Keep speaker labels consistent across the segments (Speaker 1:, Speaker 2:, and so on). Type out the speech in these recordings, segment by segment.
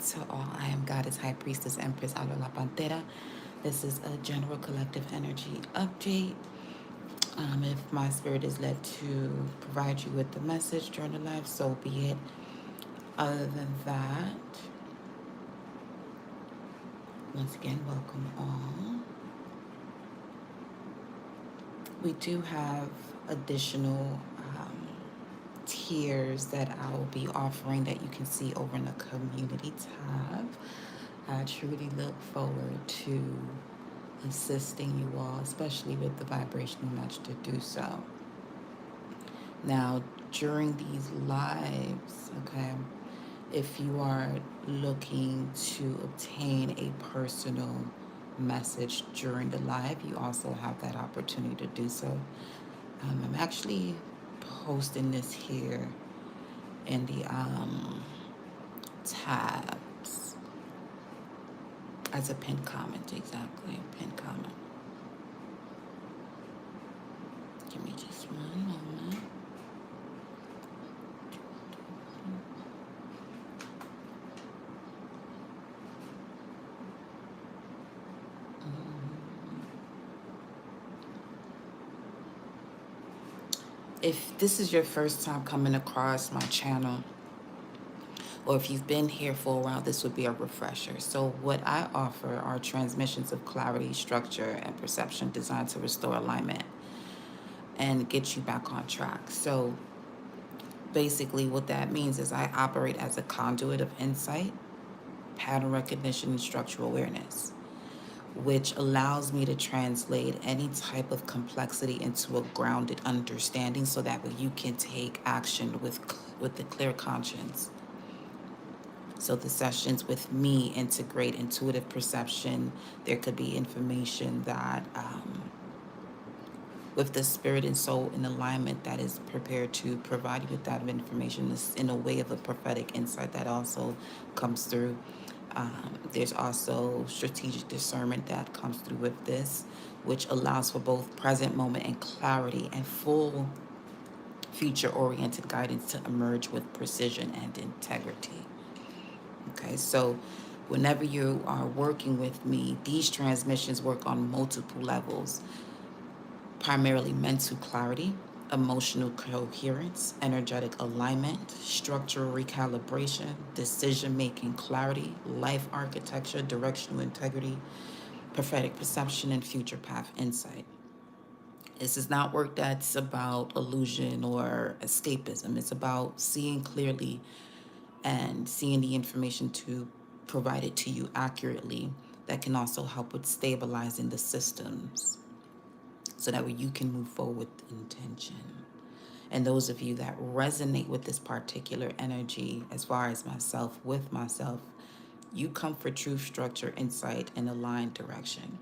Speaker 1: to all. I am Goddess High Priestess Empress Alba La Panthera. This is a general collective energy update. If my spirit is led to provide you with the message during the live, so be it. Other than that, once again, welcome all. We do have additional tiers that I will be offering that you can see over in the community tab. I truly look forward to assisting you all, especially with the vibrational match to do so. Now, during these lives, okay, if you are looking to obtain a personal message during the live, you also have that opportunity to do so. I'm actually posting this here in the tabs as a pinned comment, exactly, a pinned comment. Give me just one moment. If this is your first time coming across my channel, or if you've been here for a while, this would be a refresher. So what I offer are transmissions of clarity, structure, and perception designed to restore alignment and get you back on track. So basically what that means is I operate as a conduit of insight, pattern recognition, and structural awareness, which allows me to translate any type of complexity into a grounded understanding so that way you can take action with a clear conscience. So the sessions with me integrate intuitive perception. There could be information that with the spirit and soul in alignment that is prepared to provide you with that information in a way of a prophetic insight that also comes through. There's also strategic discernment that comes through with this, which allows for both present moment and clarity and full future-oriented guidance to emerge with precision and integrity. Okay, so whenever you are working with me, these transmissions work on multiple levels, primarily mental clarity, emotional coherence, energetic alignment, structural recalibration, decision-making clarity, life architecture, directional integrity, prophetic perception, and future path insight. This is not work that's about illusion or escapism. It's about seeing clearly and seeing the information to provide it to you accurately that can also help with stabilizing the systems so that way you can move forward with intention. And those of you that resonate with this particular energy, as far as myself, with myself, you come for truth, structure, insight, and aligned direction,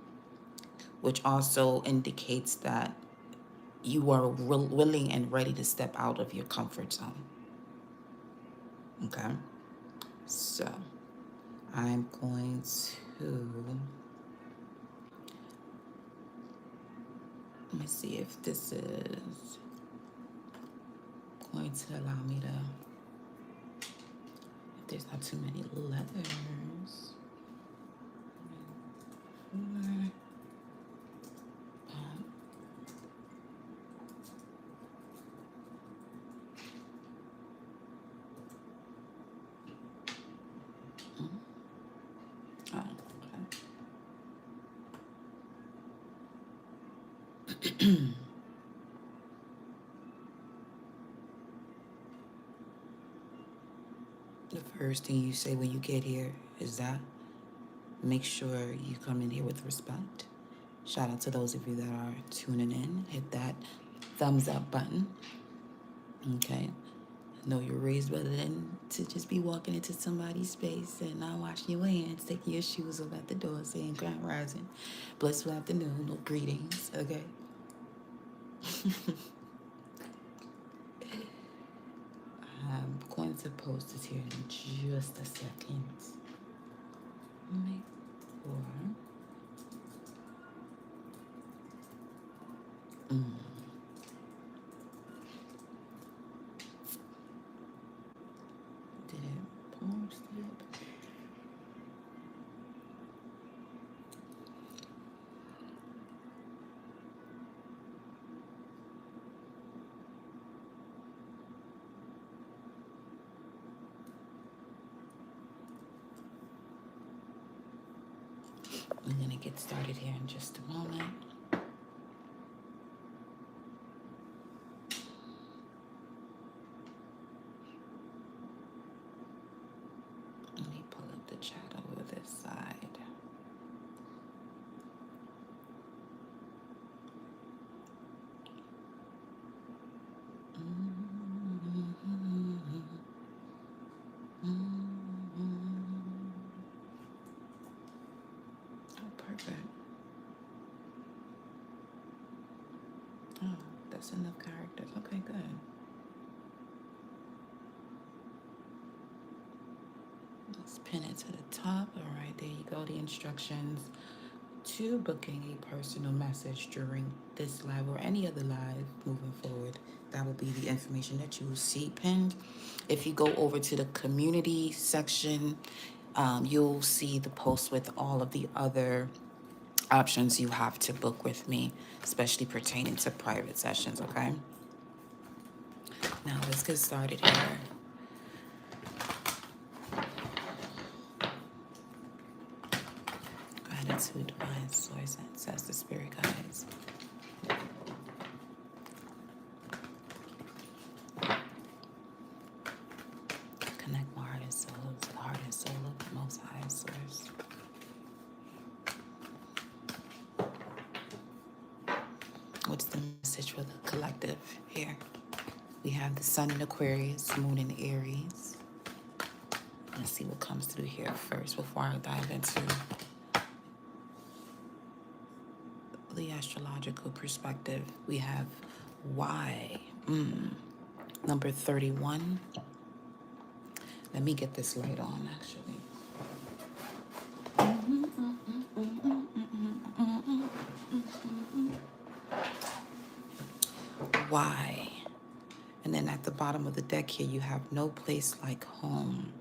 Speaker 1: which also indicates that you are willing and ready to step out of your comfort zone. Okay? So I'm going to, let me see if this is going to allow me to, if there's not too many letters. Oh, okay. The first thing you say when you get here is that make sure you come in here with respect. Shout out to those of you that are tuning in. Hit that thumbs up button. Okay. I know you're raised rather than to just be walking into somebody's space and not washing your hands, taking your shoes off at the door, saying Grand Rising, blissful afternoon, or greetings. Okay. I'm going to post this here in just a second. Make sure. Did it post it? I'm going to get started here in just a moment. Let me pull up the chat over this side. Oh, perfect. Oh, that's enough characters. Okay, good. Let's pin it to the top. All right, there you go. The instructions to booking a personal message during this live or any other live moving forward. That will be the information that you will see pinned. If you go over to the community section, you'll see the post with all of the other options you have to book with me, especially pertaining to private sessions, okay? Now let's get started here. Gratitude, divine source, ancestors, spirit guides. Connect my heart and soul to the heart and soul of the Most High Source. What's the message for the collective here? We have the sun in Aquarius, moon in Aries. Let's see what comes through here first before I dive into the astrological perspective. We have why. Number 31. Let me get this light on, actually. Why? And then at the bottom of the deck here, you have no place like home.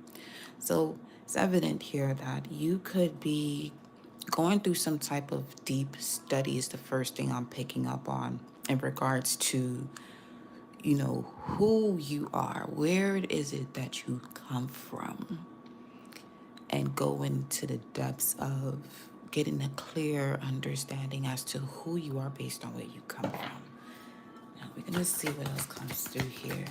Speaker 1: So it's evident here that you could be going through some type of deep study is the first thing I'm picking up on in regards to, you know, who you are. Where is it that you come from? And go into the depths of getting a clear understanding as to who you are based on where you come from. Now we're going to see what else comes through here.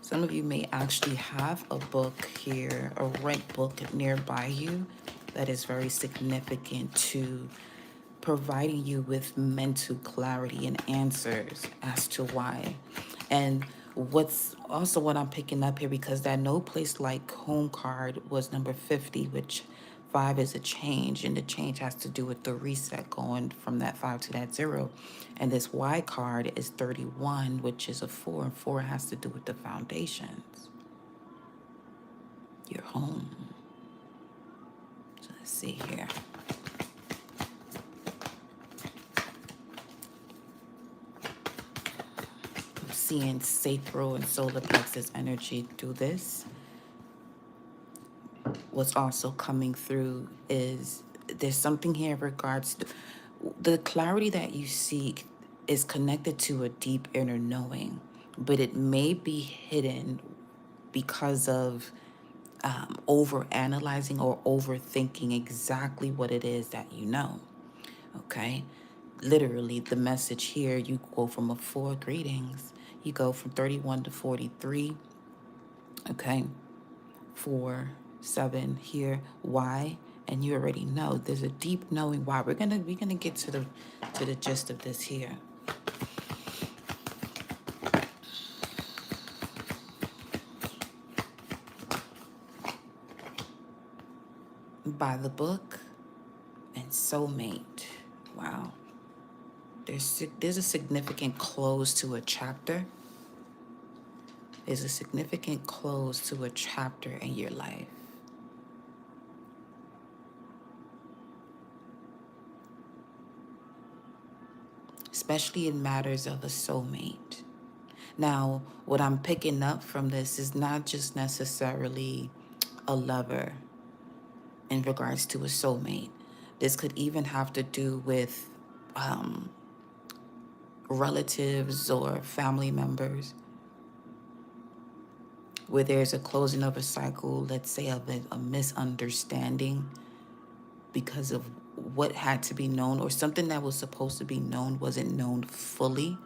Speaker 1: Some of you may actually have a book here, a rent book nearby you that is very significant to providing you with mental clarity and answers as to why. And what's also what I'm picking up here, because that no place like home card was number 50, which 5 is a change, and the change has to do with the reset going from that 5 to that 0. And this Y card is 31, which is a 4, and 4 has to do with the foundations, your home. So let's see here. I'm seeing sacral and solar plexus energy through this. What's also coming through is there's something here in regards to the clarity that you seek is connected to a deep inner knowing, but it may be hidden because of over analyzing or overthinking exactly what it is that you know. Okay, literally the message here, you go from a 4 greetings, you go from 31 to 43. Okay, 4, 7 here. Why? And you already know there's a deep knowing why. We're gonna get to the gist of this here. By the book and soulmate. Wow. There's a significant close to a chapter. There's a significant close to a chapter in your life. Especially in matters of a soulmate. Now, what I'm picking up from this is not just necessarily a lover in regards to a soulmate. This could even have to do with relatives or family members where there's a closing of a cycle, let's say of a misunderstanding because of what had to be known, or something that was supposed to be known wasn't known fully.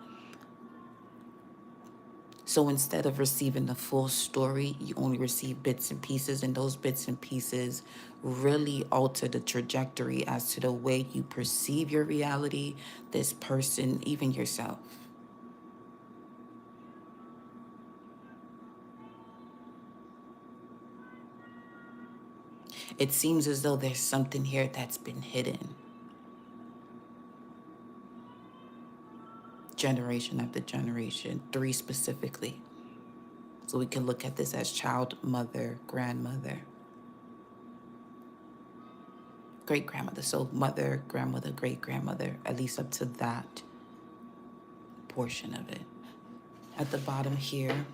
Speaker 1: So instead of receiving the full story, you only receive bits and pieces, and those bits and pieces really alter the trajectory as to the way you perceive your reality, this person, even yourself. It seems as though there's something here that's been hidden, generation after generation, three specifically. So we can look at this as child, mother, grandmother, great grandmother. So mother, grandmother, great grandmother, at least up to that portion of it. At the bottom here,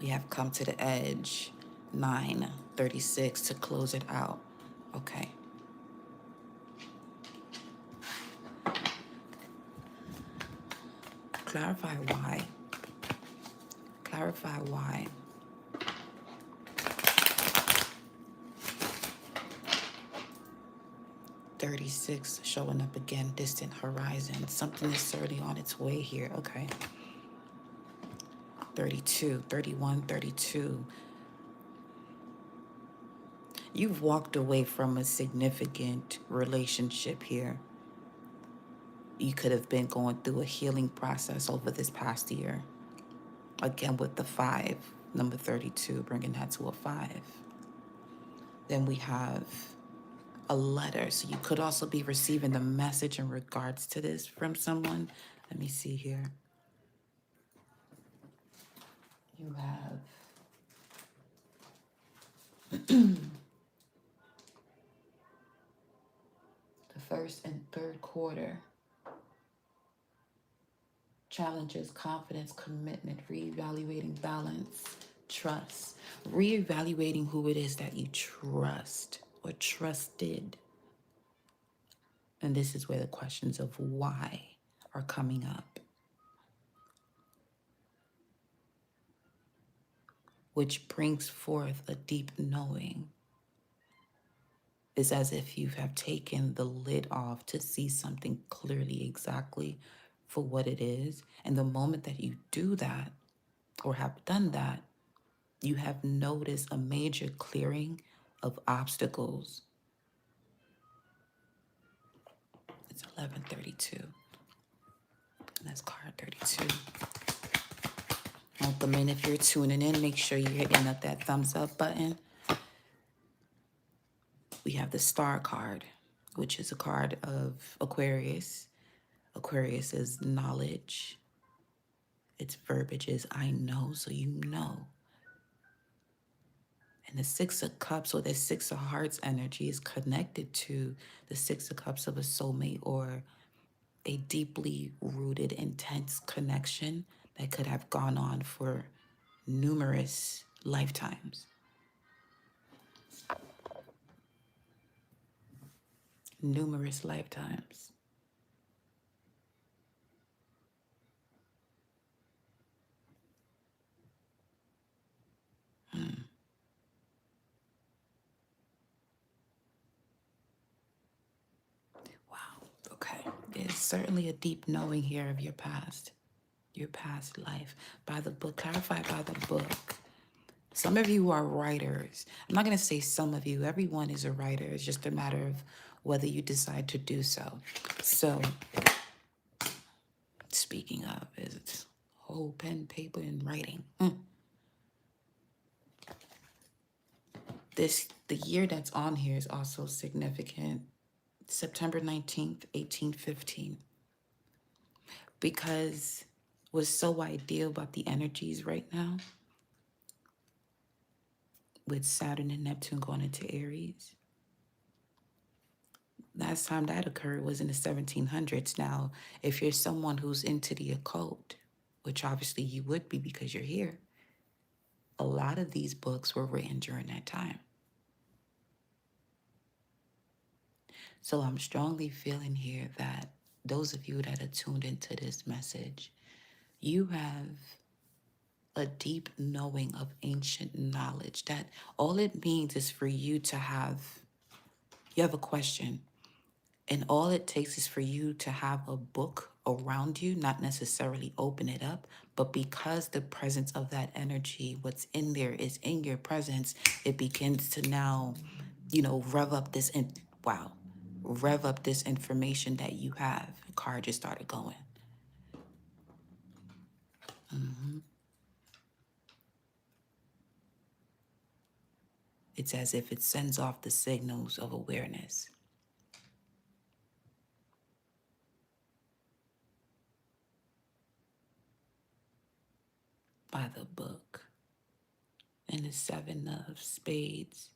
Speaker 1: we have come to the edge, 9:36 to close it out. Okay. Clarify why. Clarify why. $36 showing up again, distant horizon. Something is certainly on its way here. Okay. 32, 31, 32. You've walked away from a significant relationship here. You could have been going through a healing process over this past year. Again, with the 5, number 32, bringing that to a 5. Then we have a letter. So you could also be receiving a message in regards to this from someone. Let me see here. You have the first and third quarter. Challenges, confidence, commitment, reevaluating balance, trust, reevaluating who it is that you trust or trusted. And this is where the questions of why are coming up, which brings forth a deep knowing. It's as if you have taken the lid off to see something clearly exactly for what it is. And the moment that you do that or have done that, you have noticed a major clearing of obstacles. It's 11:32. That's card 32. Welcome in. If you're tuning in, make sure you're hitting up that thumbs up button. We have the Star card, which is a card of Aquarius. Aquarius is knowledge. Its verbiage is I know, so you know. And the Six of Cups, or the Six of Hearts energy, is connected to the Six of Cups of a soulmate, or a deeply rooted, intense connection that could have gone on for numerous lifetimes. Numerous lifetimes. Wow. Okay. There's certainly a deep knowing here of your past life. By the book, clarified by the book. Some of you are writers. I'm not going to say some of you. Everyone is a writer. It's just a matter of whether you decide to do so. So, speaking of, it's whole pen, paper, and writing. The year that's on here is also significant. September 19th, 1815. Because what's so ideal about the energies right now, with Saturn and Neptune going into Aries, last time that occurred was in the 1700s. Now, if you're someone who's into the occult, which obviously you would be because you're here, a lot of these books were written during that time. So I'm strongly feeling here that those of you that are tuned into this message, you have a deep knowing of ancient knowledge. That all it means is for you to have, you have a question, and all it takes is for you to have a book around you, not necessarily open it up, but because the presence of that energy, what's in there is in your presence, it begins to now, rev up this, wow, rev up this information that you have. The car just started going. It's as if it sends off the signals of awareness. By the book. And the Seven of Spades.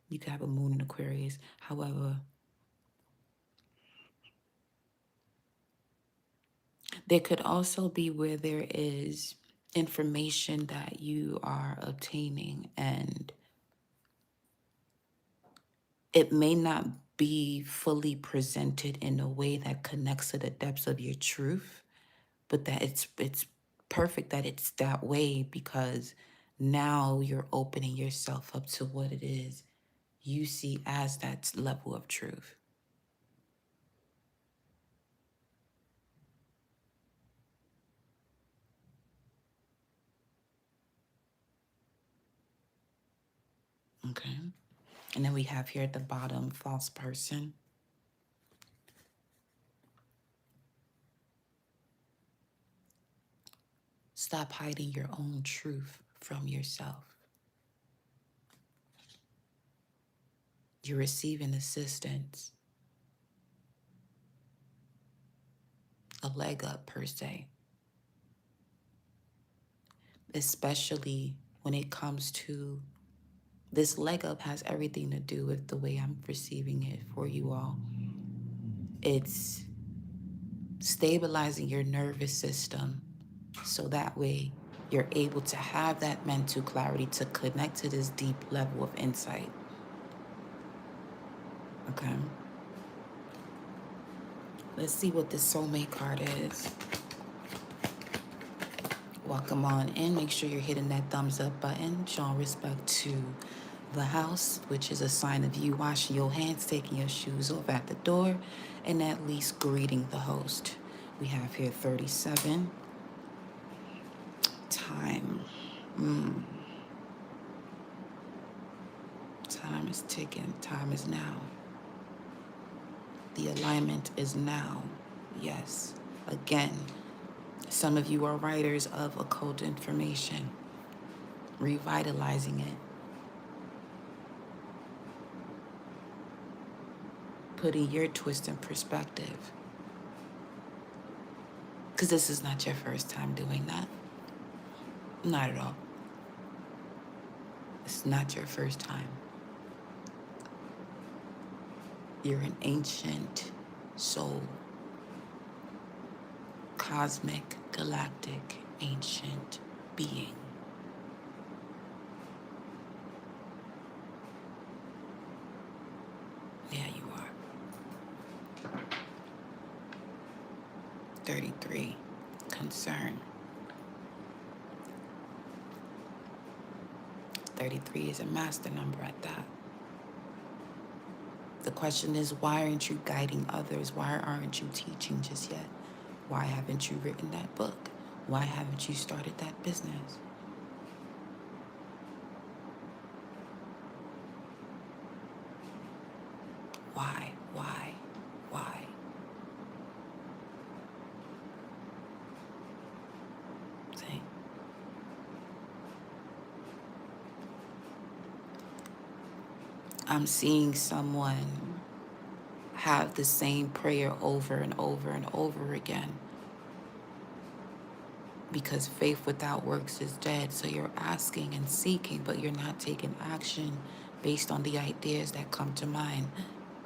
Speaker 1: You could have a moon in Aquarius. However, there could also be where there is information that you are obtaining, and it may not be fully presented in a way that connects to the depths of your truth, but that it's perfect that it's that way, because now you're opening yourself up to what it is you see as that level of truth. Okay. And then we have here at the bottom, false person. Stop hiding your own truth from yourself. You're receiving assistance, a leg up per se, especially when it comes to this leg up has everything to do with the way I'm perceiving it for you all. It's stabilizing your nervous system so that way you're able to have that mental clarity to connect to this deep level of insight. Okay. Let's see what this soulmate card is. Welcome on in. Make sure you're hitting that thumbs up button, showing respect to the house, which is a sign of you washing your hands, taking your shoes off at the door, and at least greeting the host. We have here 37. Time. Time is ticking. Time is now. The alignment is now. Yes. Again, some of you are writers of occult information, revitalizing it, putting your twist in perspective. Because this is not your first time doing that. Not at all. It's not your first time. You're an ancient soul. Cosmic, galactic, ancient being. Yeah, you are. 33. Concern. 33 is a master number at that. The question is, why aren't you guiding others? Why aren't you teaching just yet? Why haven't you written that book? Why haven't you started that business? Why? See? I'm seeing someone have the same prayer over and over and over again, because faith without works is dead. So you're asking and seeking, but you're not taking action based on the ideas that come to mind.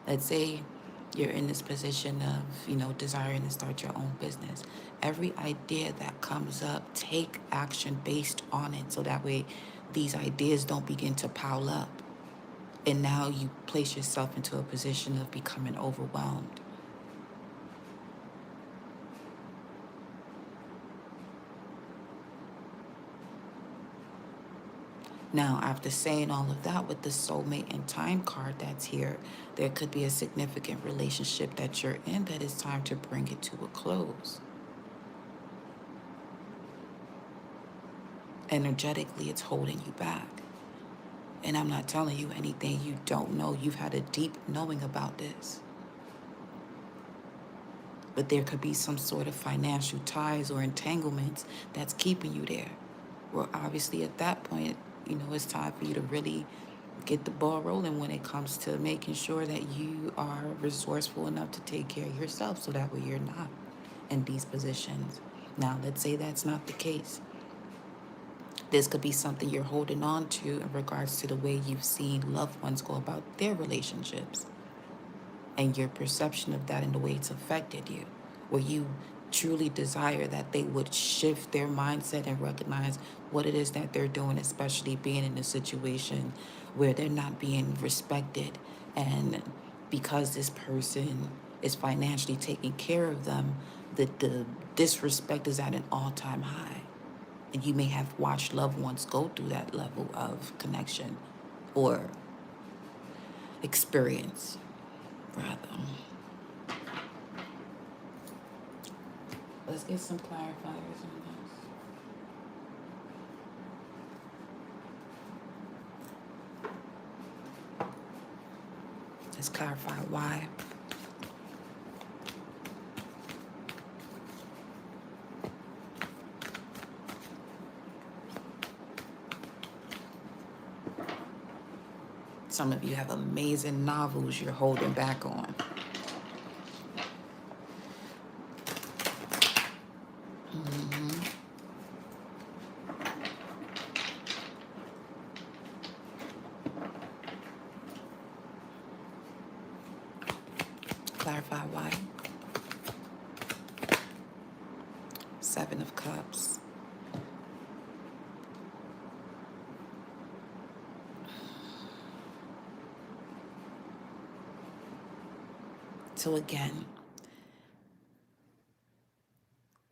Speaker 1: Let's say you're in this position of, desiring to start your own business. Every idea that comes up, take action based on it, so that way these ideas don't begin to pile up. And now you place yourself into a position of becoming overwhelmed. Now, after saying all of that, with the soulmate and time card that's here, there could be a significant relationship that you're in that is time to bring it to a close. Energetically, it's holding you back. And I'm not telling you anything you don't know. You've had a deep knowing about this. But there could be some sort of financial ties or entanglements that's keeping you there. Well, obviously, at that point, it's time for you to really get the ball rolling when it comes to making sure that you are resourceful enough to take care of yourself so that way you're not in these positions. Now, let's say that's not the case. This could be something you're holding on to in regards to the way you've seen loved ones go about their relationships and your perception of that and the way it's affected you, where you truly desire that they would shift their mindset and recognize what it is that they're doing, especially being in a situation where they're not being respected. And because this person is financially taking care of them, the disrespect is at an all-time high. And you may have watched loved ones go through that level of connection or experience, rather. Let's get some clarifiers on this. Let's clarify why. Some of you have amazing novels you're holding back on. Clarify why. Seven of Cups. So again,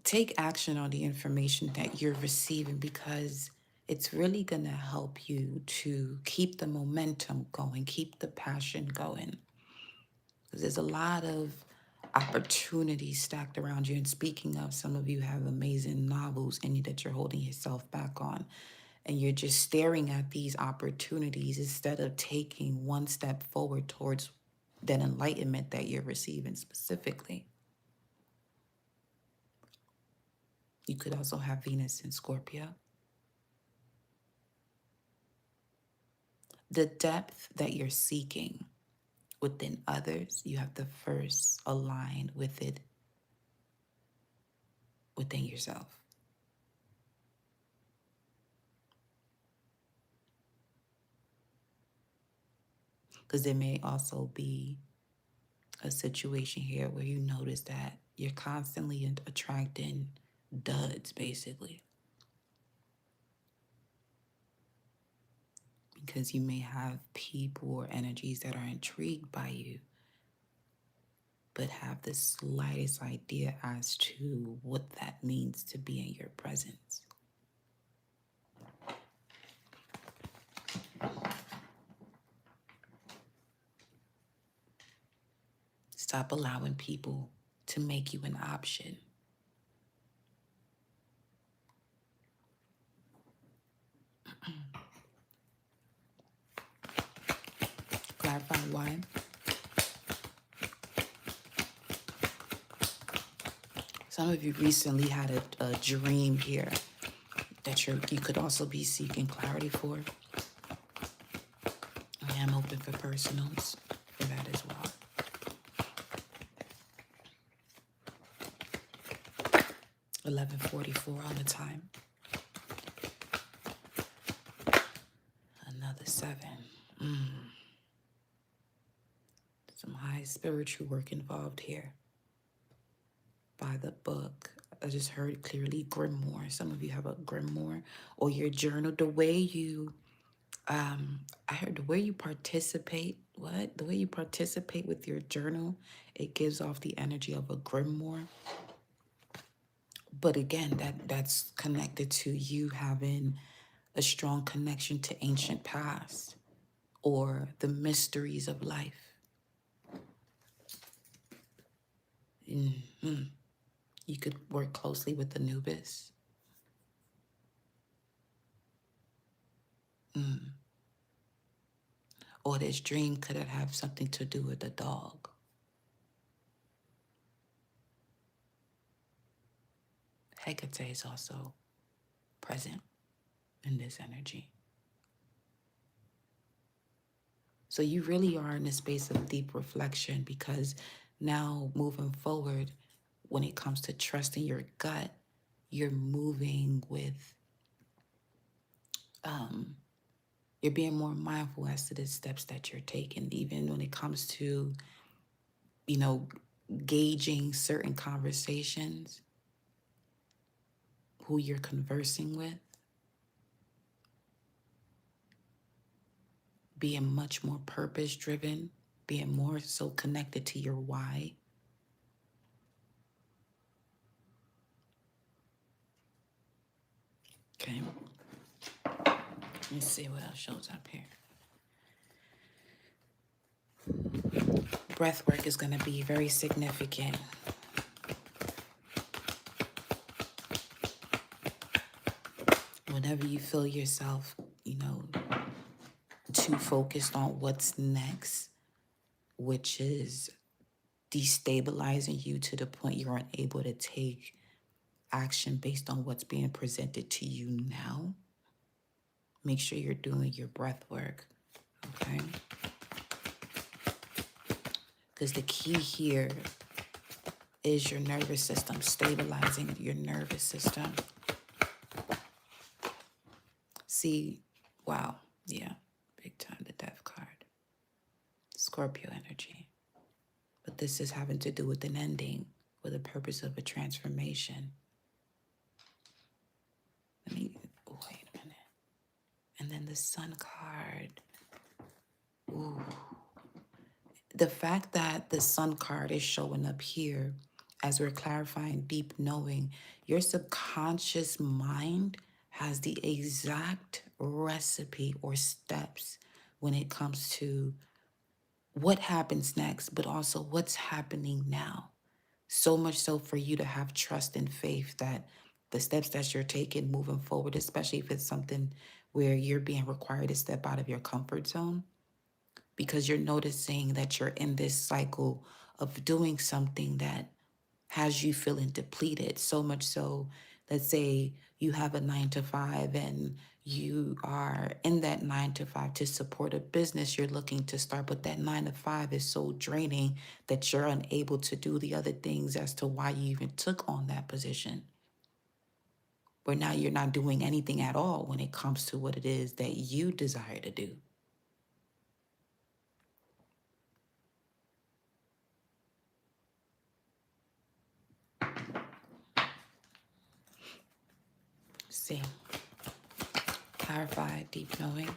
Speaker 1: take action on the information that you're receiving because it's really going to help you to keep the momentum going, keep the passion going. Because there's a lot of opportunities stacked around you. And speaking of, some of you have amazing novels in you that you're holding yourself back on. And you're just staring at these opportunities instead of taking one step forward towards that enlightenment that you're receiving specifically. You could also have Venus in Scorpio. The depth that you're seeking within others, you have to first align with it within yourself. Because there may also be a situation here where you notice that you're constantly attracting duds, basically. Because you may have people or energies that are intrigued by you, but have the slightest idea as to what that means to be in your presence. Stop allowing people to make you an option. Clarify why. Some of you recently had a dream here that you could also be seeking clarity for. I am open for personals for that as well. 11:44 on the time. Another 7. Some high spiritual work involved here. By the book. I just heard clearly grimoire. Some of you have a grimoire or your journal. The way you, I heard the way you participate. The way you participate with your journal, it gives off the energy of a grimoire. But again, that's connected to you having a strong connection to ancient past or the mysteries of life. Mhm. You could work closely with Anubis. Or this dream could have something to do with a dog. Hecate is also present in this energy. So you really are in a space of deep reflection, because now moving forward, when it comes to trusting your gut, you're moving with, you're being more mindful as to the steps that you're taking, even when it comes to, you know, gauging certain conversations, who you're conversing with, being much more purpose driven, being more so connected to your why. Okay. Let's see what else shows up here. Breath work is going to be very significant. Whenever you feel yourself, too focused on what's next, which is destabilizing you to the point you're unable to take action based on what's being presented to you now, make sure you're doing your breath work, okay? Because the key here is your nervous system, stabilizing your nervous system. See, wow, yeah, big time, the death card. Scorpio energy. But this is having to do with an ending, with the purpose of a transformation. Wait a minute. And then the Sun card. Ooh. The fact that the Sun card is showing up here as we're clarifying deep knowing, your subconscious mind has the exact recipe or steps when it comes to what happens next, but also what's happening now. So much so for you to have trust and faith that the steps that you're taking moving forward, especially if it's something where you're being required to step out of your comfort zone, because you're noticing that you're in this cycle of doing something that has you feeling depleted. So much so, let's say you have a 9 to 5 and you are in that 9 to 5 to support a business you're looking to start, but that 9 to 5 is so draining that you're unable to do the other things as to why you even took on that position. Where now you're not doing anything at all when it comes to what it is that you desire to do. See, clarify, deep knowing.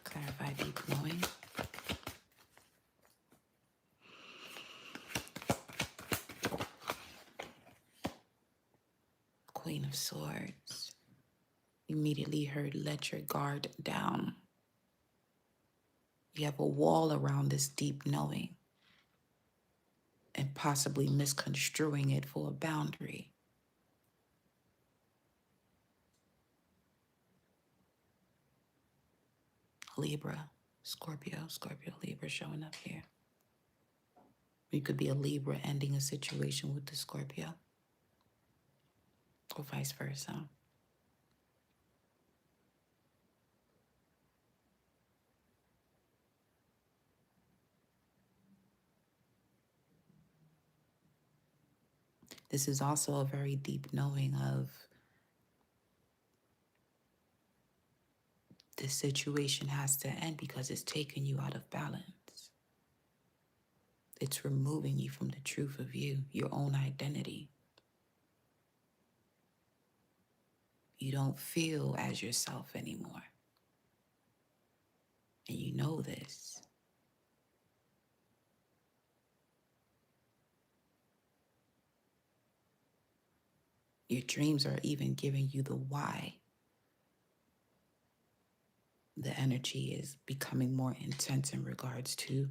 Speaker 1: Clarify, deep knowing. Queen of Swords. Immediately heard, let your guard down. You have a wall around this deep knowing and possibly misconstruing it for a boundary. Libra, Scorpio, Libra showing up here. You could be a Libra ending a situation with the Scorpio, or vice versa. This is also a very deep knowing of this situation has to end because it's taking you out of balance. It's removing you from the truth of you, your own identity. You don't feel as yourself anymore. And you know this. Your dreams are even giving you the why. The energy is becoming more intense in regards to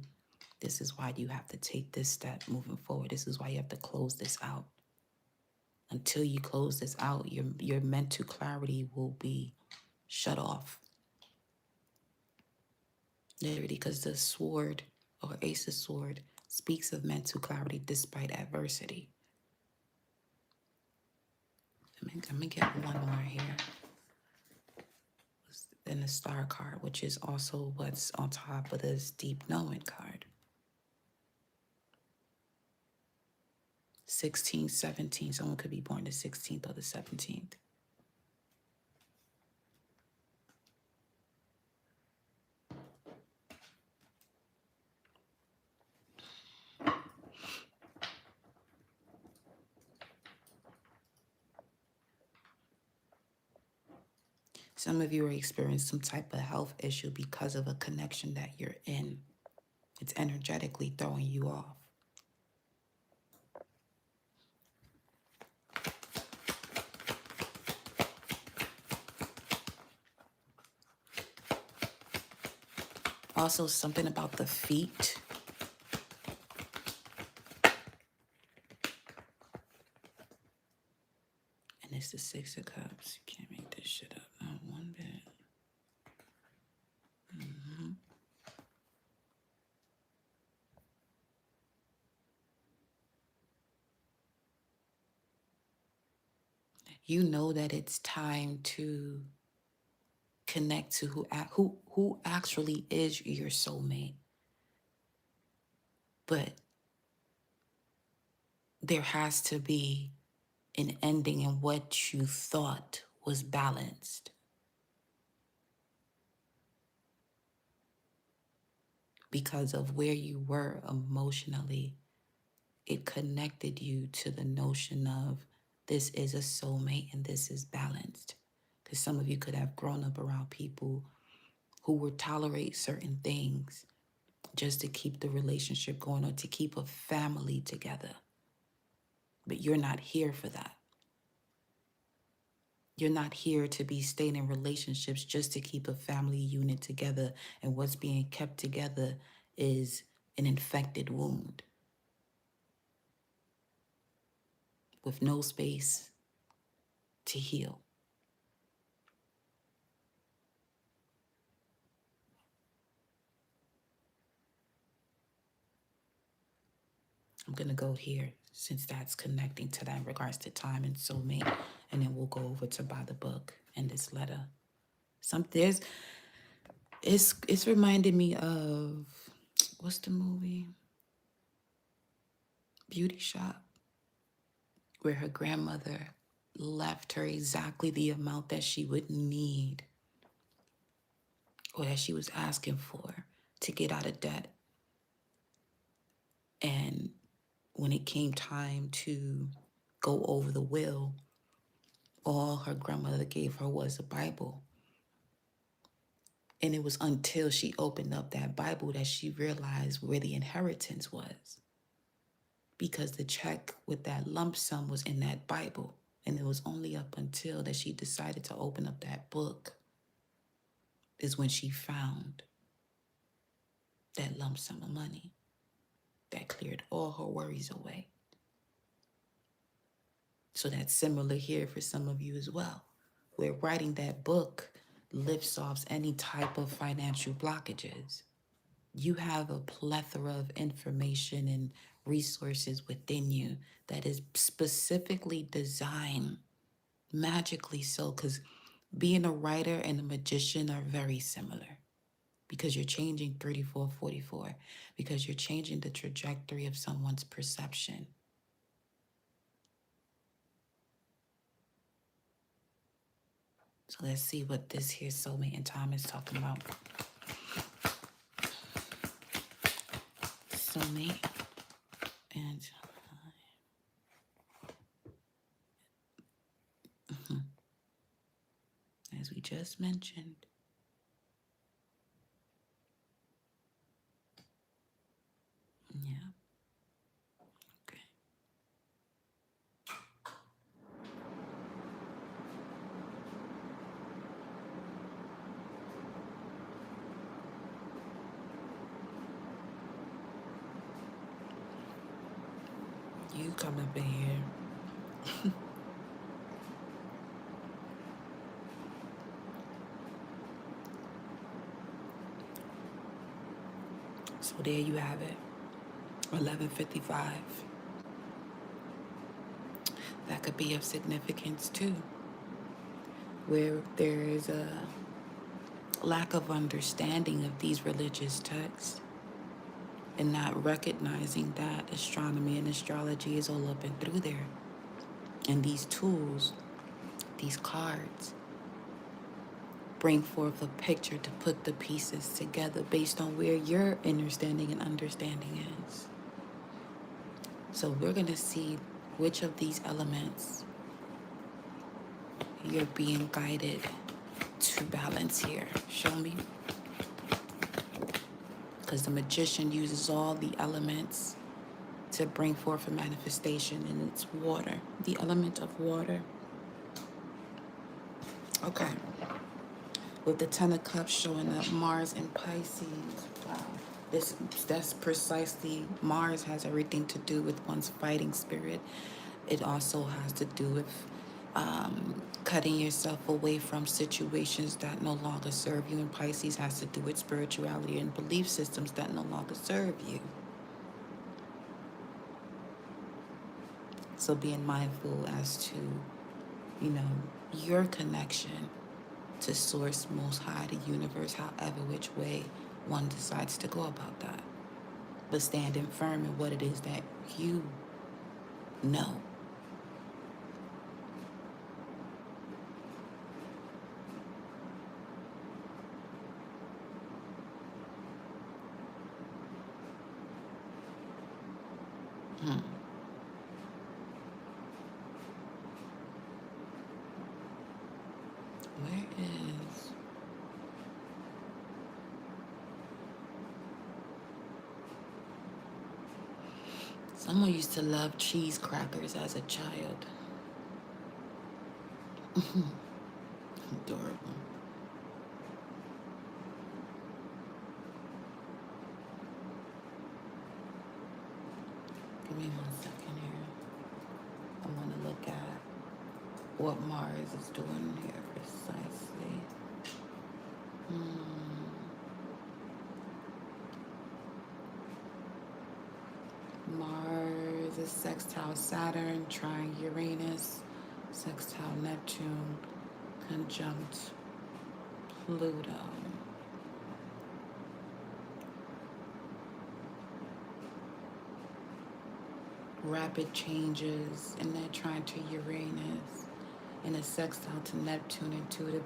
Speaker 1: this is why you have to take this step moving forward. This is why you have to close this out. Until you close this out, your mental clarity will be shut off. Literally, because the sword or ace of sword speaks of mental clarity despite adversity. Let me get one more here. Then the star card, which is also what's on top of this deep knowing card. 16, 17. Someone could be born the 16th or the 17th. Some of you are experiencing some type of health issue because of a connection that you're in. It's energetically throwing you off. Also, something about the feet. And it's the Six of Cups. You can't make this shit up. Not one bit. You know that it's time to connect to who actually is your soulmate. But there has to be an ending in what you thought was balanced. Because of where you were emotionally, it connected you to the notion of this is a soulmate and this is balanced. Because some of you could have grown up around people who would tolerate certain things just to keep the relationship going or to keep a family together. But you're not here for that. You're not here to be staying in relationships just to keep a family unit together. And what's being kept together is an infected wound with no space to heal. I'm going to go here since that's connecting to that in regards to time and soulmate. And then we'll go over to By the Book and this letter. It's reminded me of, what's the movie? Beauty Shop, where her grandmother left her exactly the amount that she would need or that she was asking for to get out of debt. And when it came time to go over the will, all her grandmother gave her was a Bible. And it was until she opened up that Bible that she realized where the inheritance was. Because the check with that lump sum was in that Bible. And it was only up until that she decided to open up that book is when she found that lump sum of money that cleared all her worries away. So that's similar here for some of you as well, where writing that book lifts off any type of financial blockages. You have a plethora of information and resources within you that is specifically designed, magically so, because being a writer and a magician are very similar, because you're changing 3444, because you're changing the trajectory of someone's perception. So let's see what this here soulmate and time is talking about. Soulmate and as we just mentioned, yeah, okay. You come up in here. So there you have it. 11:55. That could be of significance too, where there is a lack of understanding of these religious texts and not recognizing that astronomy and astrology is all up and through there. And these tools, these cards, bring forth a picture to put the pieces together based on where your understanding and understanding is. So we're going to see which of these elements you're being guided to balance here. Show me. Because the magician uses all the elements to bring forth a manifestation, and it's water, the element of water. Okay. With the Ten of Cups showing up, Mars and Pisces. Wow. That's precisely, Mars has everything to do with one's fighting spirit. It also has to do with cutting yourself away from situations that no longer serve you. And Pisces has to do with spirituality and belief systems that no longer serve you. So being mindful as to, your connection to source, most high, the universe, however which way one decides to go about that. But standing firm in what it is that you know. Where is... Someone used to love cheese crackers as a child. Adorable. Give me 1 second here. I want to look at what Mars is doing here precisely. Mars is sextile Saturn, trine Uranus, sextile Neptune, conjunct Pluto. Rapid changes in that trine to Uranus, and a sextile to Neptune, intuitive.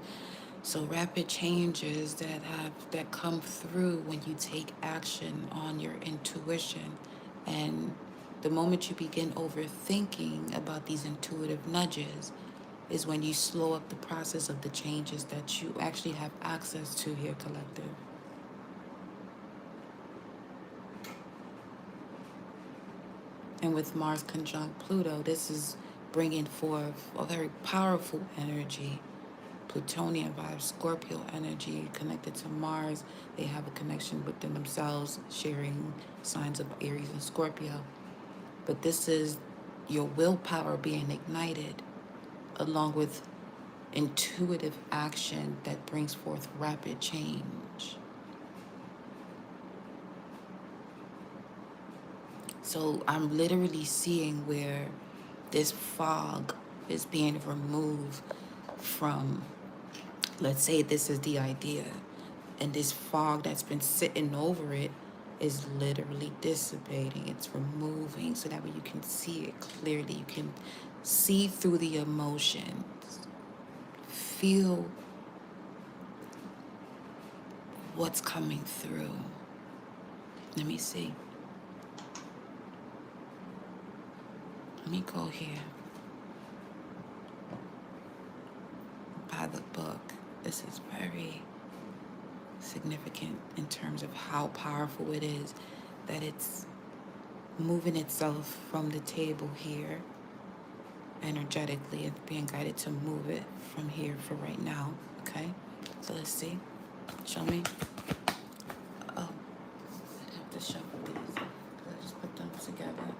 Speaker 1: So rapid changes that come through when you take action on your intuition. And the moment you begin overthinking about these intuitive nudges is when you slow up the process of the changes that you actually have access to here, collective. And with Mars conjunct Pluto, this is bringing forth a very powerful energy. Plutonian vibes, Scorpio energy connected to Mars. They have a connection within themselves, sharing signs of Aries and Scorpio. But this is your willpower being ignited, along with intuitive action that brings forth rapid change. So I'm literally seeing where this fog is being removed from, let's say this is the idea, and this fog that's been sitting over it is literally dissipating. It's removing so that way you can see it clearly. You can see through the emotions, feel what's coming through. Let me see. Let me go here. By the book. This is very significant in terms of how powerful it is that it's moving itself from the table here energetically. It's being guided to move it from here for right now. Okay? So let's see. Show me. Oh, I'd have to shuffle these because I just put them together.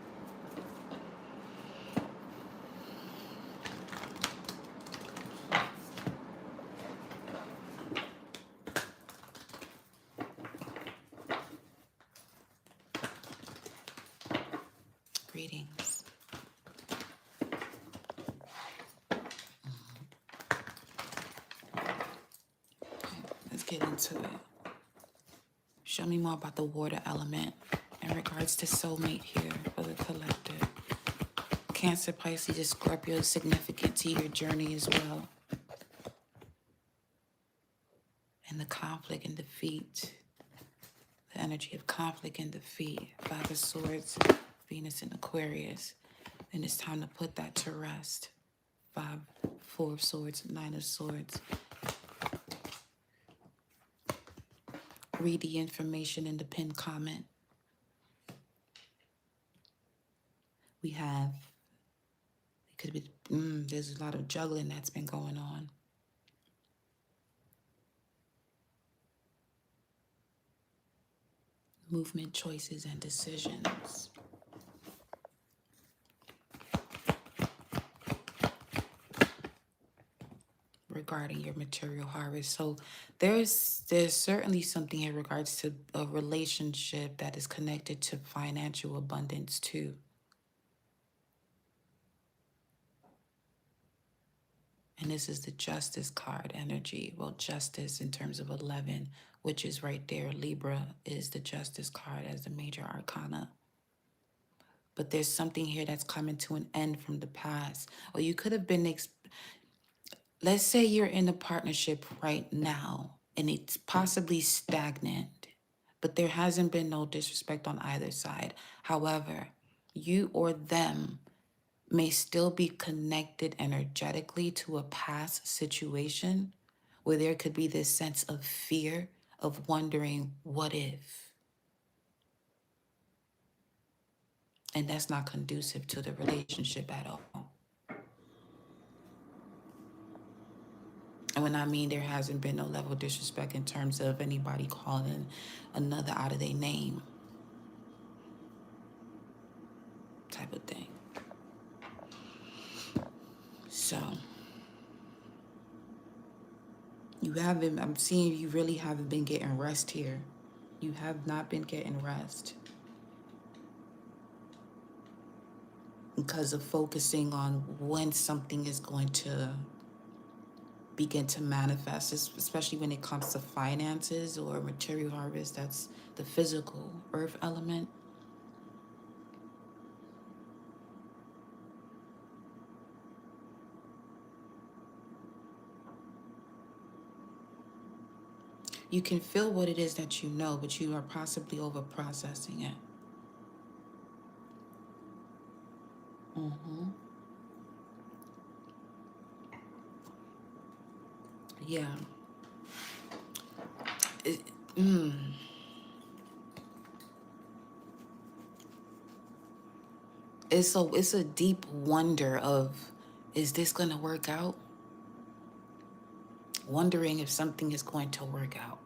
Speaker 1: Greetings. Okay, let's get into it. Show me more about the water element in regards to soulmate here for the collective. Cancer, Pisces, and Scorpio is significant to your journey as well. And the conflict and defeat. The energy of conflict and defeat. Five of Swords, Venus in Aquarius. And it's time to put that to rest. Four of Swords, Nine of Swords. Read the information in the pinned comment. There's a lot of juggling that's been going on. Movement, choices, and decisions. Regarding your material harvest. So there's certainly something in regards to a relationship that is connected to financial abundance too. And this is the Justice card energy. Well, Justice in terms of 11, which is right there. Libra is the Justice card as the major arcana. But there's something here that's coming to an end from the past. Or you could have been, let's say you're in a partnership right now and it's possibly stagnant, but there hasn't been no disrespect on either side. However, you or them may still be connected energetically to a past situation where there could be this sense of fear of wondering, what if? And that's not conducive to the relationship at all. And when I mean there hasn't been no level of disrespect in terms of anybody calling another out of their name type of thing. So I'm seeing you really haven't been getting rest here. You have not been getting rest because of focusing on when something is going to begin to manifest, especially when it comes to finances or material harvest. That's the physical earth element. You can feel what it is that you know, but you are possibly over processing it. Yeah. It's a deep wonder of, is this going to work out? Wondering if something is going to work out.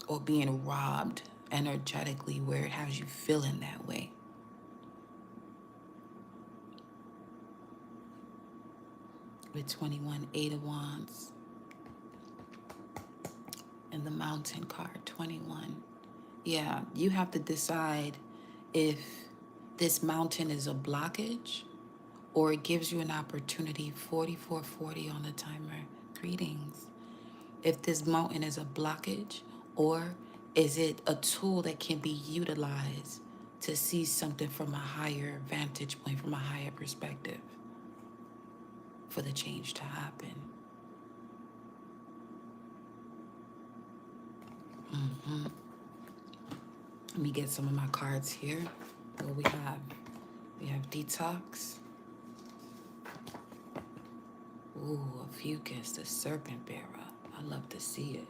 Speaker 1: Or being robbed energetically where it has you feeling that way. With 21, 8 of Wands. And the Mountain card, 21. Yeah, you have to decide if this mountain is a blockage or it gives you an opportunity. 4440 on the timer. Greetings. If this mountain is a blockage, or is it a tool that can be utilized to see something from a higher vantage point, from a higher perspective, for the change to happen? Let me get some of my cards here. What we have? We have Detox. Ooh, a Fucus, the Serpent Bearer. I love to see it.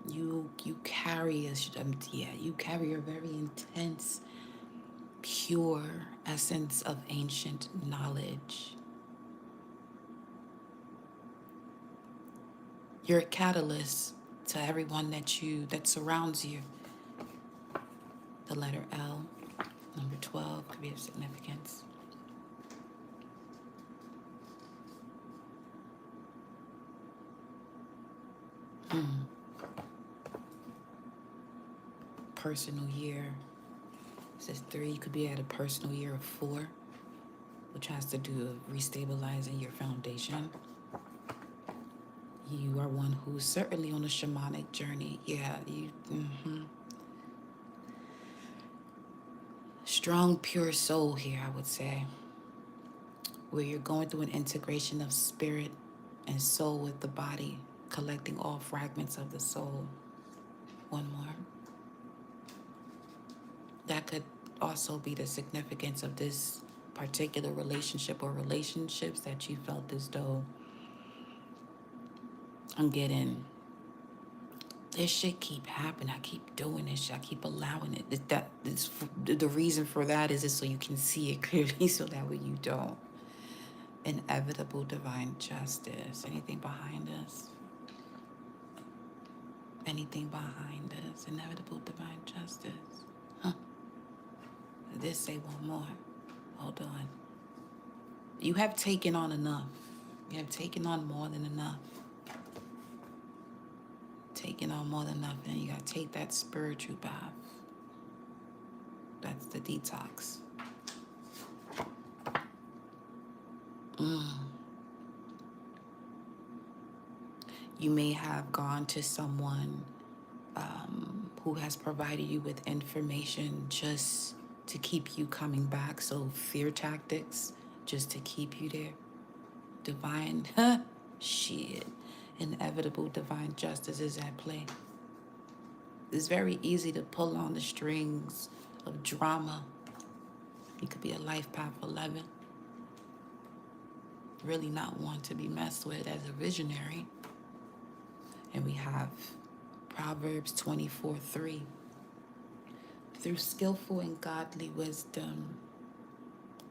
Speaker 1: You carry you carry a very intense, pure essence of ancient knowledge. You're a catalyst to everyone that surrounds you. The letter L, number 12, could be of significance. personal year. It says 3, you could be at a personal year of 4, which has to do with restabilizing your foundation. You are one who's certainly on a shamanic journey. Yeah, you. Strong, pure soul here, I would say, where you're going through an integration of spirit and soul with the body, collecting all fragments of the soul. One more. That could also be the significance of this particular relationship or relationships that you felt as though I'm getting this shit keep happening. I keep doing this shit. I keep allowing it. The reason for that is so you can see it clearly, so that way you don't. Inevitable divine justice. Anything behind us? Anything behind us? Inevitable divine justice. Huh? This say one more. Hold on. You have taken on enough. You have taken on more than enough. Taking on more than enough, and you gotta take that spiritual bath. That's the detox. You may have gone to someone who has provided you with information just to keep you coming back. So fear tactics, just to keep you there. Divine, shit. Inevitable divine justice is at play. It's very easy to pull on the strings of drama. You could be a life path 11. Really not one to be messed with as a visionary. And we have Proverbs 24:3. Through skillful and godly wisdom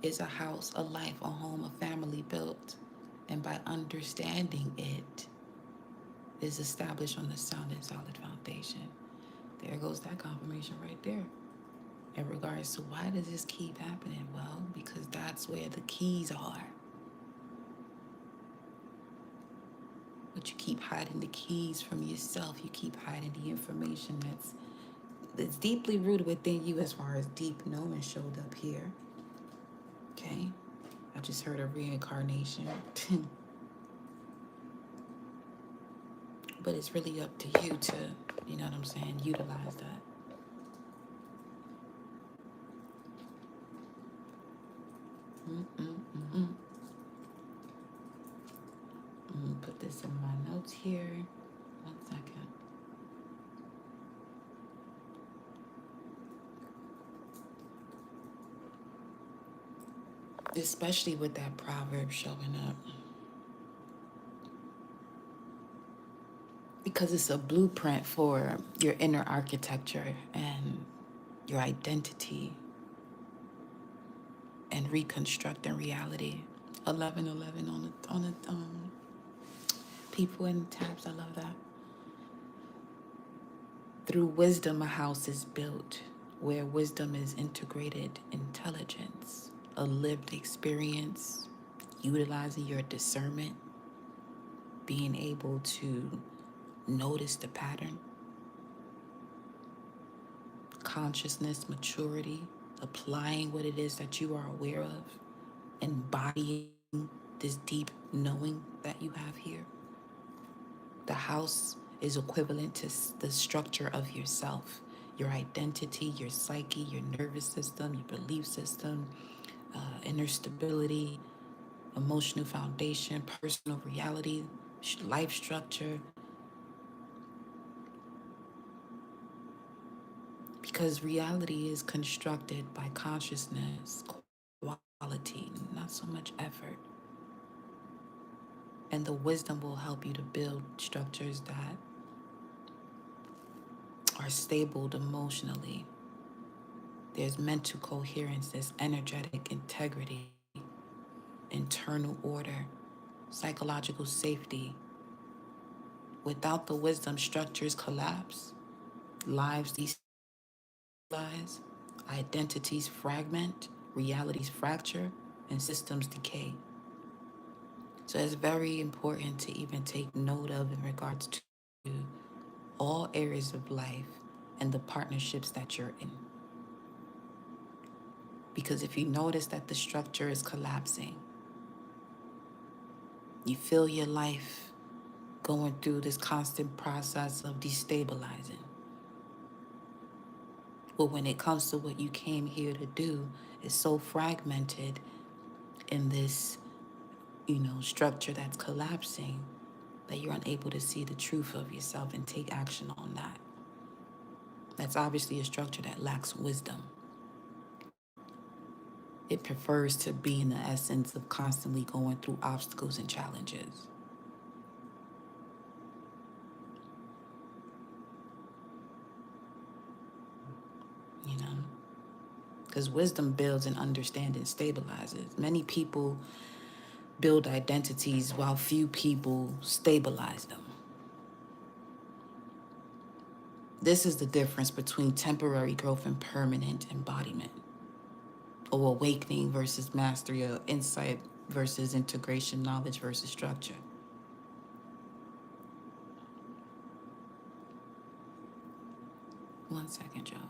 Speaker 1: is a house, a life, a home, a family built. And by understanding it is established on a sound and solid foundation. There goes that confirmation right there. In regards to why does this keep happening? Well, because that's where the keys are. But you keep hiding the keys from yourself. You keep hiding the information that's deeply rooted within you, as far as deep knowing showed up here. Okay? I just heard a reincarnation. But it's really up to you to, you know what I'm saying, utilize that. Put this in my notes here. 1 second. Especially with that proverb showing up. Because it's a blueprint for your inner architecture and your identity and reconstructing reality. 1111 on the people in the tabs. I love that. Through wisdom, a house is built, where wisdom is integrated intelligence, a lived experience, utilizing your discernment, being able to notice the pattern, consciousness, maturity, applying what it is that you are aware of, embodying this deep knowing that you have here. The house is equivalent to the structure of yourself, your identity, your psyche, your nervous system, your belief system, inner stability, emotional foundation, personal reality, life structure. Because reality is constructed by consciousness, quality, not so much effort. And the wisdom will help you to build structures that are stable emotionally. There's mental coherence, there's energetic integrity, internal order, psychological safety. Without the wisdom, structures collapse, lives destabilize, identities fragment, realities fracture, and systems decay. So it's very important to even take note of in regards to all areas of life, and the partnerships that you're in. Because if you notice that the structure is collapsing, you feel your life going through this constant process of destabilizing. But when it comes to what you came here to do, it's so fragmented in this, structure that's collapsing that you're unable to see the truth of yourself and take action on that. That's obviously a structure that lacks wisdom. It prefers to be in the essence of constantly going through obstacles and challenges. You know? Because wisdom builds and understanding stabilizes. Many people build identities while few people stabilize them. This is the difference between temporary growth and permanent embodiment, or awakening versus mastery, or insight versus integration, knowledge versus structure. One second, y'all.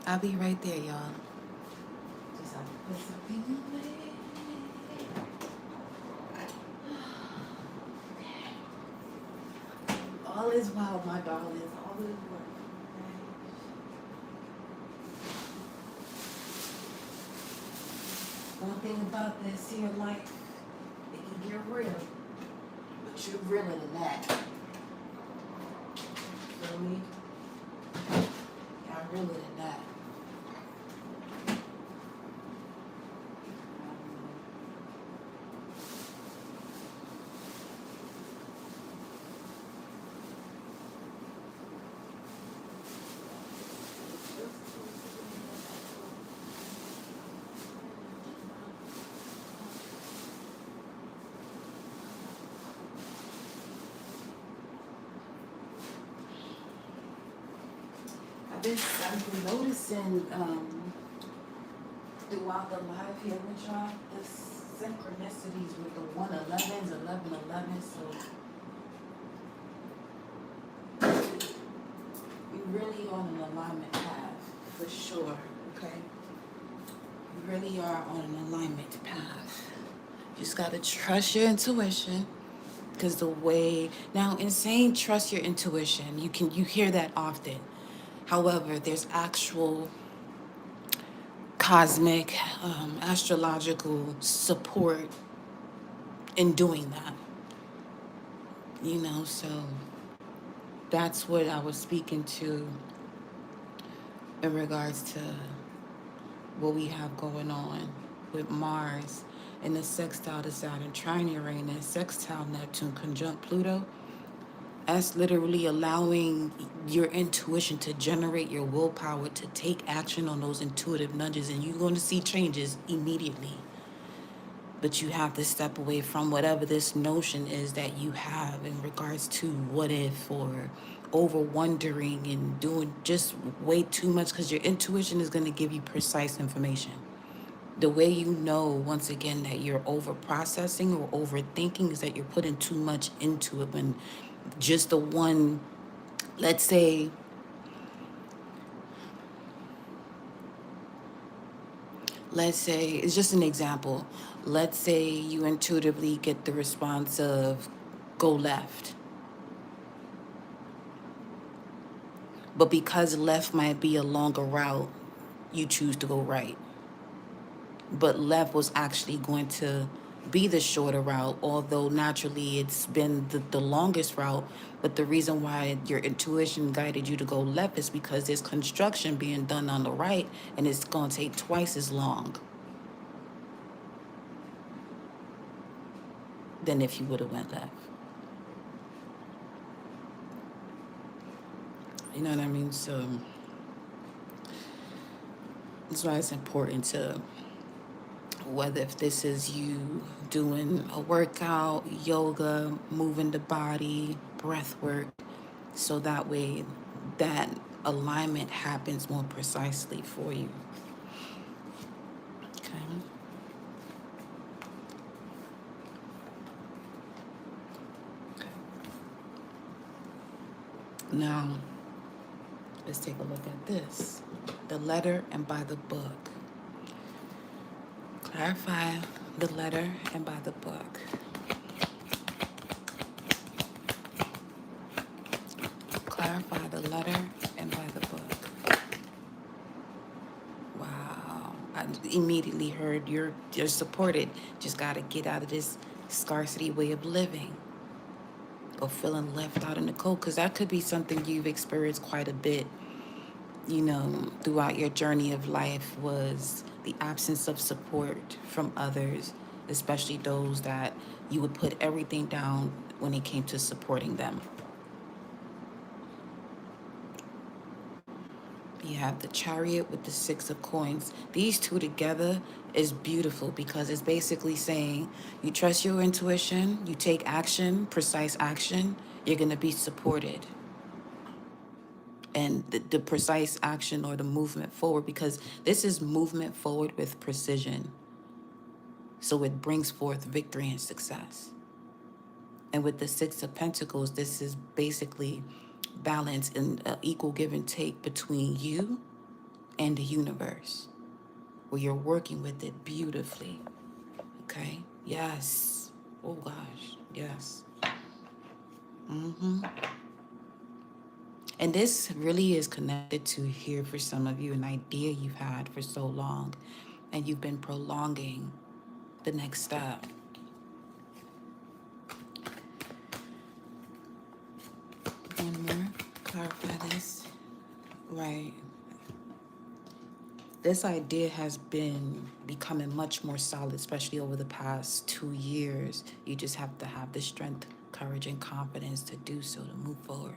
Speaker 1: I'll be right there, y'all. Just have to put something in there. All is well, my darlings. All is well. One thing about this here life, it can get real, but you're realer than that. Feel me? Y'all realer than that. I've been noticing throughout the live here with y'all, the synchronicities with the 111s, 1111. So you really on an alignment path for sure. Okay, you really are on an alignment path. Just gotta trust your intuition. Because the way now in saying trust your intuition, you hear that often. However, there's actual cosmic, astrological support in doing that. So that's what I was speaking to in regards to what we have going on with Mars in the sextile to Saturn, trine Uranus, sextile Neptune, conjunct Pluto. That's literally allowing your intuition to generate your willpower to take action on those intuitive nudges, and you're going to see changes immediately. But you have to step away from whatever this notion is that you have in regards to what if or over wondering and doing just way too much, because your intuition is going to give you precise information. The way you know, once again, that you're over processing or overthinking is that you're putting too much into it when just the one, let's say it's just an example. Let's say you intuitively get the response of go left. But because left might be a longer route, you choose to go right. But left was actually going to be the shorter route, although naturally it's been the longest route. But the reason why your intuition guided you to go left is because there's construction being done on the right, and it's going to take twice as long than if you would have went left. You know what I mean? So that's why it's important to, whether if this is you doing a workout, yoga, moving the body, breath work, so that way that alignment happens more precisely for you. Okay. Now, let's take a look at this. The letter and by the book. Clarify the letter and by the book. Clarify the letter and by the book. Wow. I immediately heard you're supported. Just got to get out of this scarcity way of living or feeling left out in the cold, because that could be something you've experienced quite a bit, throughout your journey of life, was the absence of support from others, especially those that you would put everything down when it came to supporting them. You have the Chariot with the Six of Coins. These two together is beautiful because it's basically saying you trust your intuition, you take action, precise action, you're going to be supported. And the precise action or the movement forward, because this is movement forward with precision. So it brings forth victory and success. And with the Six of Pentacles, this is basically balance and equal give and take between you and the universe, where you're working with it beautifully. Okay? Yes. Oh gosh. Yes. And this really is connected to, here for some of you, an idea you've had for so long, and you've been prolonging the next step. One more. Clarify this. Right. This idea has been becoming much more solid, especially over the past 2 years. You just have to have the strength, courage, and confidence to do so, to move forward.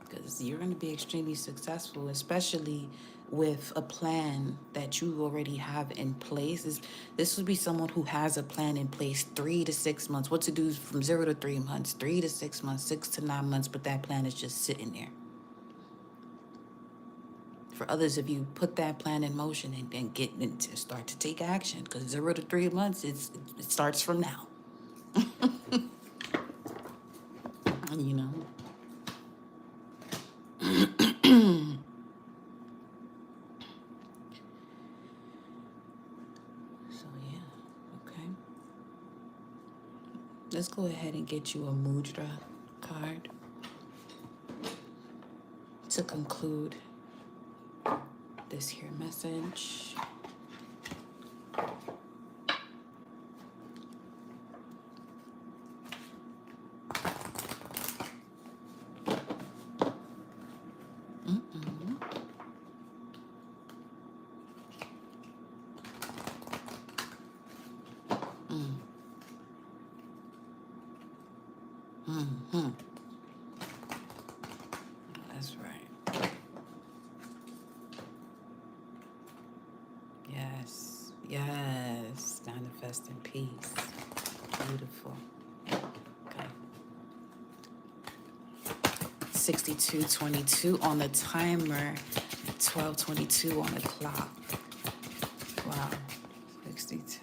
Speaker 1: Because you're going to be extremely successful, especially with a plan that you already have in place. This would be someone who has a plan in place, 3 to 6 months. What to do from 0 to 3 months, 3 to 6 months, 6 to 9 months, but that plan is just sitting there. For others of you, put that plan in motion and get into start to take action, because 0 to 3 months, it starts from now. You know. So yeah, okay. Let's go ahead and get you a mudra card to conclude this here message. That's right. Yes, yes. Manifest in peace. Beautiful. Okay. 62:22 on the timer. 12:22 on the clock. Wow. 62.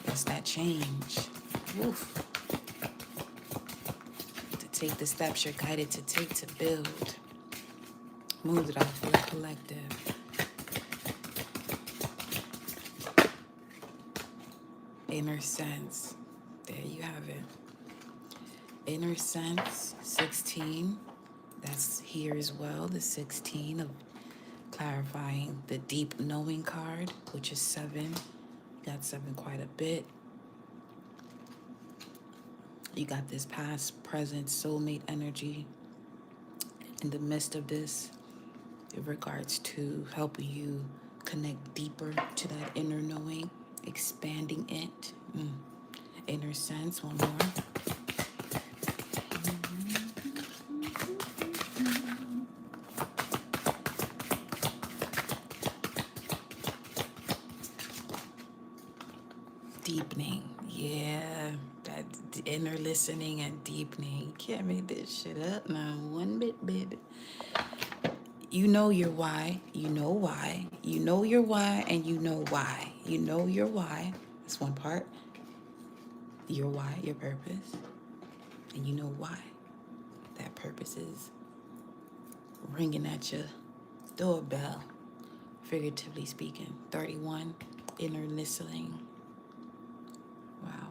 Speaker 1: It's that change. Woof. To take the steps you're guided to take to build. Move it off your collective. Inner sense. There you have it. Inner sense, 16. That's here as well, the 16 of clarifying the deep knowing card, which is 7. You got 7 quite a bit. You got this past, present, soulmate energy in the midst of this in regards to helping you connect deeper to that inner knowing, expanding it. Inner sense, one more. Deepening, yeah, that inner listening and deepening. You can't make this shit up, not one bit, baby. You know your why, you know why, you know your why, and you know why. You know your why, that's one part. Your why, your purpose, and you know why that purpose is ringing at your doorbell, figuratively speaking. 31, inner listening. Wow.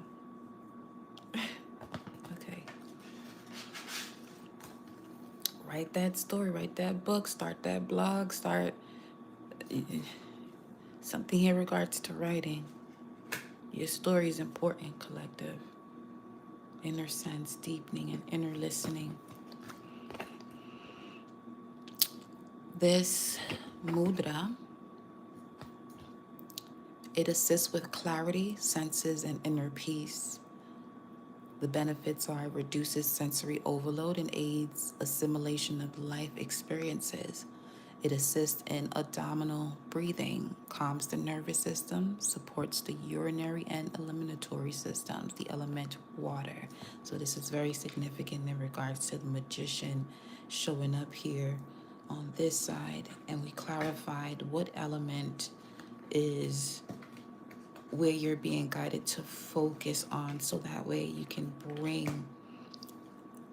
Speaker 1: Okay. Write that story, write that book, start that blog, start something in regards to writing. Your story is important, collective. Inner sense, deepening, and inner listening. This mudra, it assists with clarity, senses, and inner peace. The benefits are it reduces sensory overload and aids assimilation of life experiences. It assists in abdominal breathing, calms the nervous system, supports the urinary and eliminatory systems, the element water. So this is very significant in regards to the magician showing up here on this side. And we clarified what element is where you're being guided to focus on, so that way you can bring,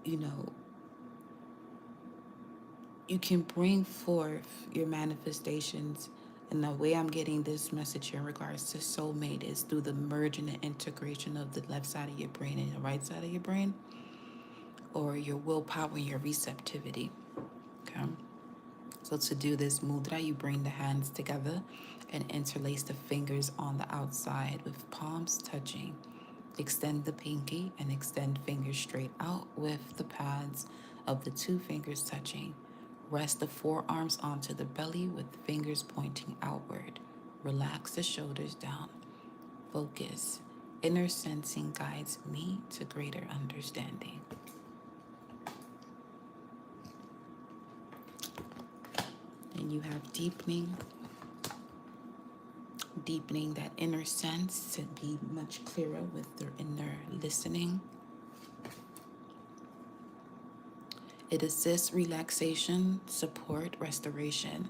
Speaker 1: you can bring forth your manifestations. And the way I'm getting this message here in regards to soulmate is through the merging and integration of the left side of your brain and the right side of your brain, or your willpower and your receptivity. Okay. So to do this mudra, you bring the hands together and interlace the fingers on the outside with palms touching. Extend the pinky and extend fingers straight out with the pads of the 2 fingers touching. Rest the forearms onto the belly with fingers pointing outward. Relax the shoulders down. Focus. Inner sensing guides me to greater understanding. And you have deepening that inner sense to be much clearer with their inner listening. It assists relaxation, support, restoration.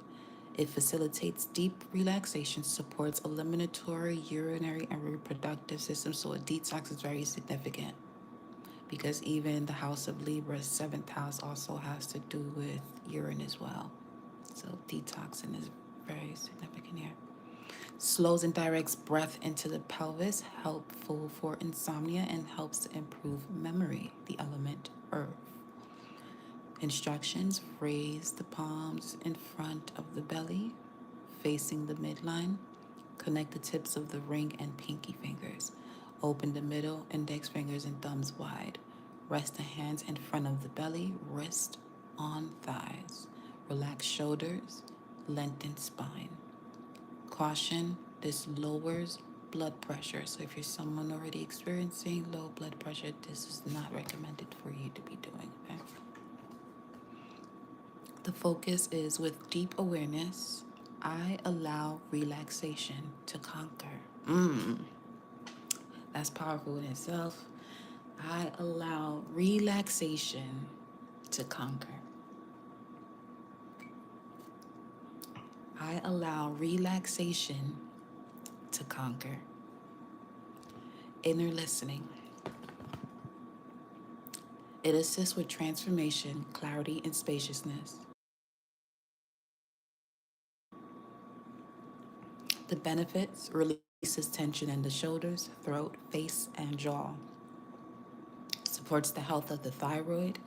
Speaker 1: It facilitates deep relaxation, supports eliminatory, urinary, and reproductive systems. So a detox is very significant because even the house of Libra, seventh house, also has to do with urine as well. So detoxing is very significant here. Slows and directs breath into the pelvis, helpful for insomnia and helps to improve memory. The element earth. Instructions: raise the palms in front of the belly, facing the midline. Connect the tips of the ring and pinky fingers. Open the middle index fingers and thumbs wide. Rest the hands in front of the belly, wrist on thighs. Relax shoulders, lengthen spine. Caution, this lowers blood pressure. So if you're someone already experiencing low blood pressure, this is not recommended for you to be doing, okay? The focus is with deep awareness. I allow relaxation to conquer. That's powerful in itself. I allow relaxation to conquer. I allow relaxation to conquer. Inner listening. It assists with transformation, clarity, and spaciousness. The benefits: releases tension in the shoulders, throat, face, and jaw. Supports the health of the thyroid,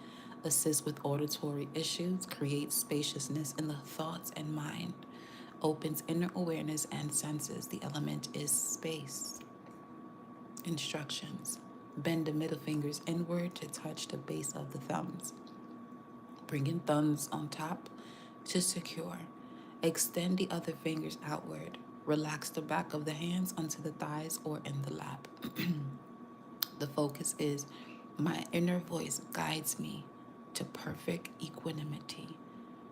Speaker 1: assists with auditory issues, creates spaciousness in the thoughts and mind, opens inner awareness and senses. The element is space. Instructions: bend the middle fingers inward to touch the base of the thumbs. Bringing thumbs on top to secure. Extend the other fingers outward. Relax the back of the hands onto the thighs or in the lap. The focus is my inner voice guides me to perfect equanimity.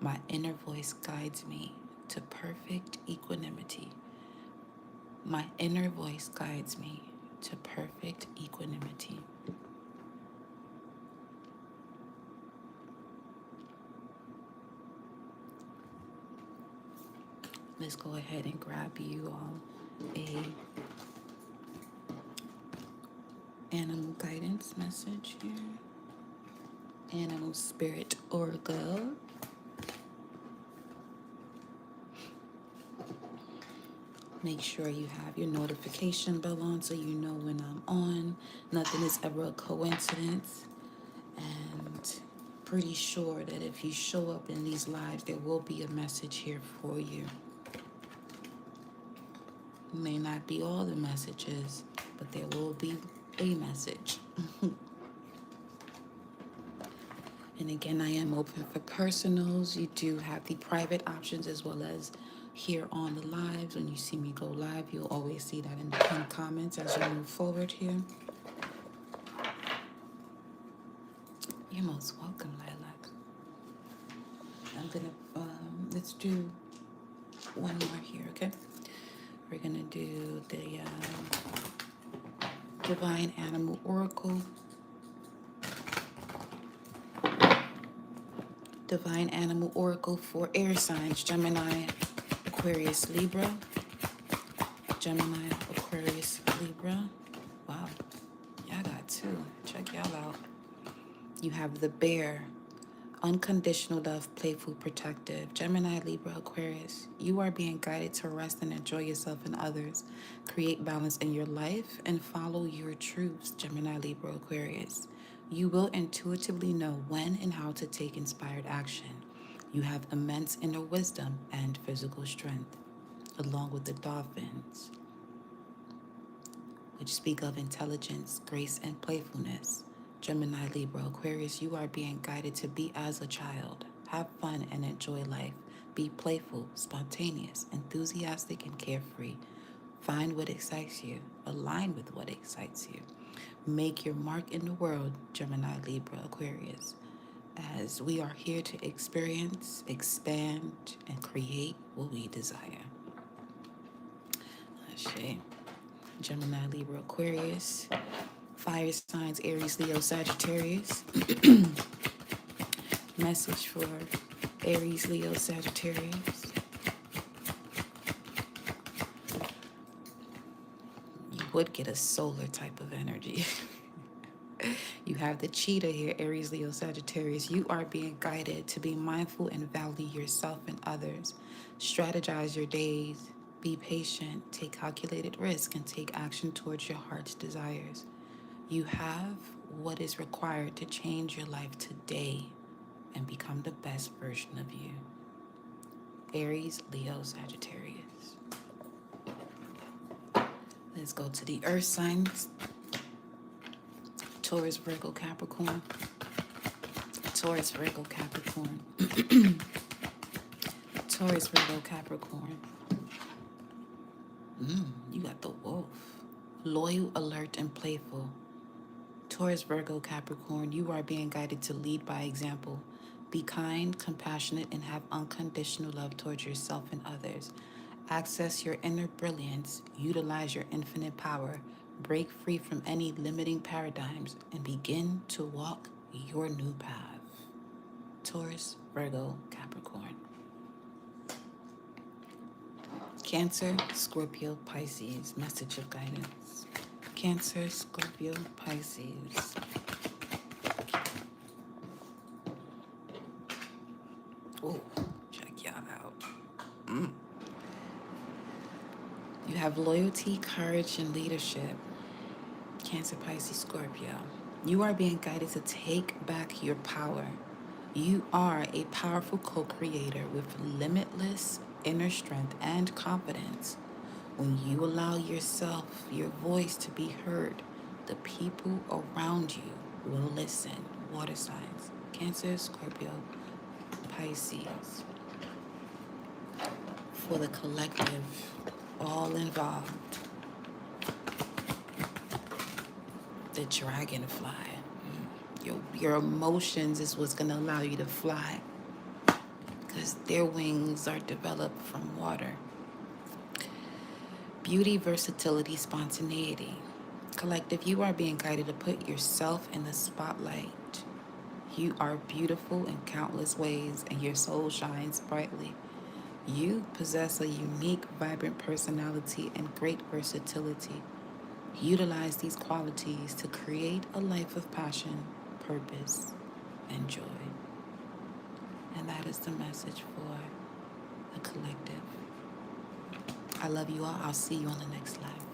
Speaker 1: My inner voice guides me to perfect equanimity. My inner voice guides me to perfect equanimity. Let's go ahead and grab you all a animal guidance message here. Animal spirit oracle. Make sure you have your notification bell on so you know when I'm on. Nothing is ever a coincidence. And pretty sure that if you show up in these lives, there will be a message here for you. May not be all the messages, but there will be a message. And again, I am open for personals. You do have the private options as well as here on the lives. When you see me go live, you'll always see that in the pinned comments as we move forward here. You're most welcome, Lilac. I'm gonna, let's do one more here, okay? We're gonna do the Divine Animal Oracle. Divine Animal Oracle for air signs: Gemini, Aquarius, Libra. Gemini, Aquarius, Libra. Wow, y'all got two. Check y'all out. You have the bear, unconditional love, playful, protective. Gemini, Libra, Aquarius. You are being guided to rest and enjoy yourself and others. Create balance in your life and follow your truths. Gemini, Libra, Aquarius. You will intuitively know when and how to take inspired action. You have immense inner wisdom and physical strength, along with the dolphins, which speak of intelligence, grace, and playfulness. Gemini, Libra, Aquarius, you are being guided to be as a child. Have fun and enjoy life. Be playful, spontaneous, enthusiastic, and carefree. Find what excites you. Align with what excites you. Make your mark in the world, Gemini, Libra, Aquarius, as we are here to experience, expand, and create what we desire. Let's see. Gemini, Libra, Aquarius, fire signs: Aries, Leo, Sagittarius. Message for Aries, Leo, Sagittarius. You would get a solar type of energy. You have the cheetah here, Aries, Leo, Sagittarius. You are being guided to be mindful and value yourself and others. Strategize your days. Be patient. Take calculated risk and take action towards your heart's desires. You have what is required to change your life today and become the best version of you. Aries, Leo, Sagittarius. Let's go to the earth signs. Taurus, Virgo, Capricorn. Taurus, Virgo, Capricorn. Taurus, Virgo, Capricorn. You got the wolf. Loyal, alert, and playful. Taurus, Virgo, Capricorn, you are being guided to lead by example. Be kind, compassionate, and have unconditional love towards yourself and others. Access your inner brilliance, utilize your infinite power, break free from any limiting paradigms, and begin to walk your new path. Taurus, Virgo, Capricorn. Cancer, Scorpio, Pisces. Message of guidance. Cancer, Scorpio, Pisces. Oh, check y'all out. You have loyalty, courage, and leadership. Cancer, Pisces, Scorpio. You are being guided to take back your power. You are a powerful co-creator with limitless inner strength and confidence. When you allow yourself, your voice to be heard, the people around you will listen. Water signs. Cancer, Scorpio, Pisces. For the collective, all involved. The dragonfly. Your emotions is what's going to allow you to fly, because their wings are developed from water. Beauty, versatility, spontaneity. Collective, you are being guided to put yourself in the spotlight. You are beautiful in countless ways, and your soul shines brightly. You possess a unique, vibrant personality and great versatility. Utilize these qualities to create a life of passion, purpose, and joy. And that is the message for the collective. I love you all. I'll see you on the next live.